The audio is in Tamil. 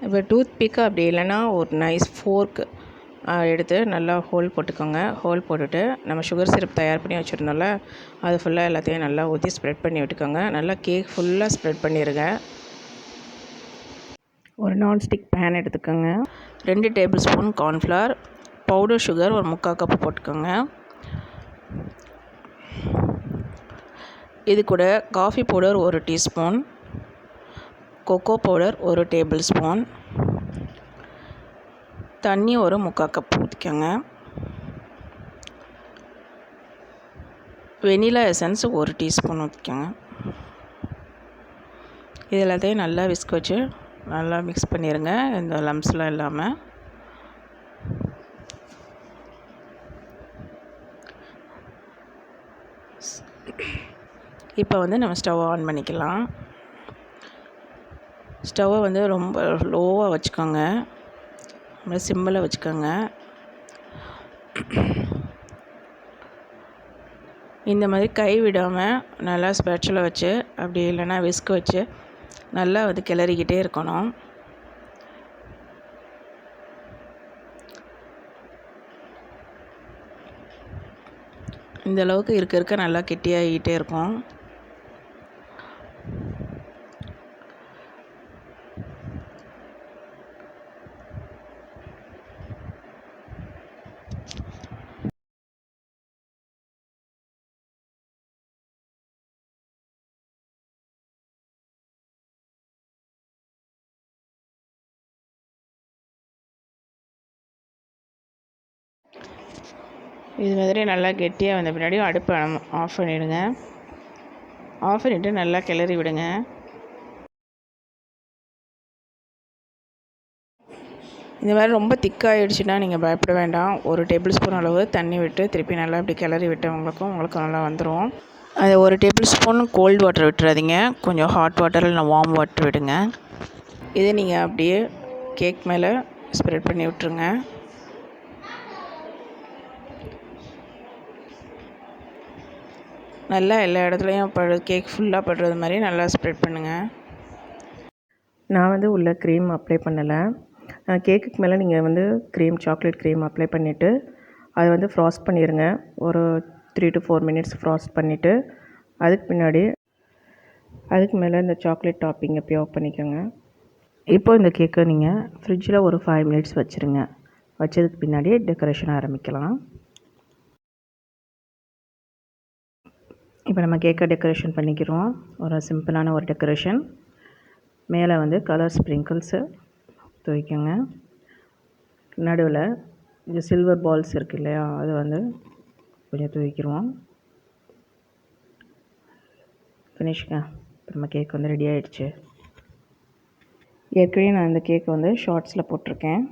இப்போ டூத் பிக்கு அப்படி இல்லைன்னா ஒரு நைஸ் ஃபோர்க்கு எடுத்து நல்லா ஹோல் போட்டுக்கோங்க. ஹோல் போட்டுட்டு நம்ம சுகர் சிரப் தயார் பண்ணி வச்சுருந்தோம்ல, அது ஃபுல்லாக எல்லாத்தையும் நல்லா ஊற்றி ஸ்ப்ரெட் பண்ணி விட்டுக்கோங்க. நல்லா கேக் ஃபுல்லாக ஸ்ப்ரெட் பண்ணிடுங்க. ஒரு நான்ஸ்டிக் பேன் எடுத்துக்கோங்க. 2 table spoon cornflour, powder sugar ஒரு 3/4 கப்பு போட்டுக்கோங்க. இது கூட coffee powder 1 teaspoon, cocoa powder 1 table spoon, தண்ணி ஒரு 3/4 கப் ஊற்றிக்கோங்க. வெனிலா எசன்ஸ் 1 டீஸ்பூன் ஊற்றிக்கோங்க. இது எல்லாத்தையும் நல்லா விஸ்க் வச்சு நல்லா மிக்ஸ் பண்ணிடுங்க, இந்த லம்ஸ்லாம் இல்லாமல். இப்போ நம்ம ஸ்டவ் ஆன் பண்ணிக்கலாம். ஸ்டவ்வை ரொம்ப லோவாக வச்சுக்கோங்க, ரொம்ப சிம்மில் வச்சுக்கோங்க. இந்த மாதிரி கை விடாமல் நல்லா ஸ்பேட்சுலா வச்சு அப்படி இல்லைன்னா விஸ்க் வச்சு நல்லா கிளறிக்கிட்டே இருக்கணும். இந்த அளவுக்கு இருக்க நல்லா கெட்டியாகிக்கிட்டே இருக்கும். இது மாதிரி நல்லா கெட்டியாக வந்த பின்னாடி அடுப்பை ஆஃப் பண்ணிவிடுங்க. ஆஃப் பண்ணிவிட்டு நல்லா கிளறி விடுங்க. இந்த மாதிரி ரொம்ப திக்காகிடுச்சுன்னா நீங்கள் பயப்பட வேண்டாம். 1 டேபிள் ஸ்பூன் அளவு தண்ணி விட்டு திருப்பி நல்லா இப்படி கிளறி விட்டு உங்களுக்கு நல்லா வந்துடும். அது 1 டேபிள் ஸ்பூன் கோல்டு வாட்டர் விட்டுறாதீங்க, கொஞ்சம் ஹாட் வாட்டர் இல்லை வார்ம் வாட்டர் விடுங்க. இதை நீங்கள் அப்படியே கேக் மேலே ஸ்ப்ரெட் பண்ணி விட்டுருங்க. நல்லா எல்லா இடத்துலையும் கேக் ஃபுல்லாக படுறது மாதிரி நல்லா ஸ்ப்ரெட் பண்ணுங்கள். நான் உள்ள க்ரீம் அப்ளை பண்ணலை. கேக்குக்கு மேலே நீங்கள் சாக்லேட் க்ரீம் அப்ளை பண்ணிவிட்டு அதை ஃப்ராஸ்ட் பண்ணிடுங்க. ஒரு 3 to 4 மினிட்ஸ் ஃப்ராஸ்ட் பண்ணிவிட்டு அதுக்கு மேலே இந்த சாக்லேட் டாப்பிங்கை பியோர் பண்ணிக்கோங்க. இப்போ இந்த கேக்கை நீங்கள் ஃப்ரிட்ஜில் ஒரு 5 மினிட்ஸ் வச்சுருங்க. வச்சதுக்கு பின்னாடி டெக்கரேஷன் ஆரம்பிக்கலாம். இப்போ நம்ம கேக்கை டெக்கரேஷன் பண்ணிக்கிறோம். ஒரு சிம்பிளான ஒரு டெக்கரேஷன். மேலே கலர் ஸ்ப்ரிங்கிள்ஸு தூவிக்கோங்க. நடுவில் இந்த சில்வர் பால்ஸ் இருக்குது இல்லையா, அது கொஞ்சம் தூவிக்கிடுவோம். ஃபினிஷ்ங்க. இப்போ நம்ம கேக் ரெடி ஆகிடுச்சு. ஏற்கனவே நான் இந்த கேக்கை ஷார்ட்ஸில் போட்டிருக்கேன்.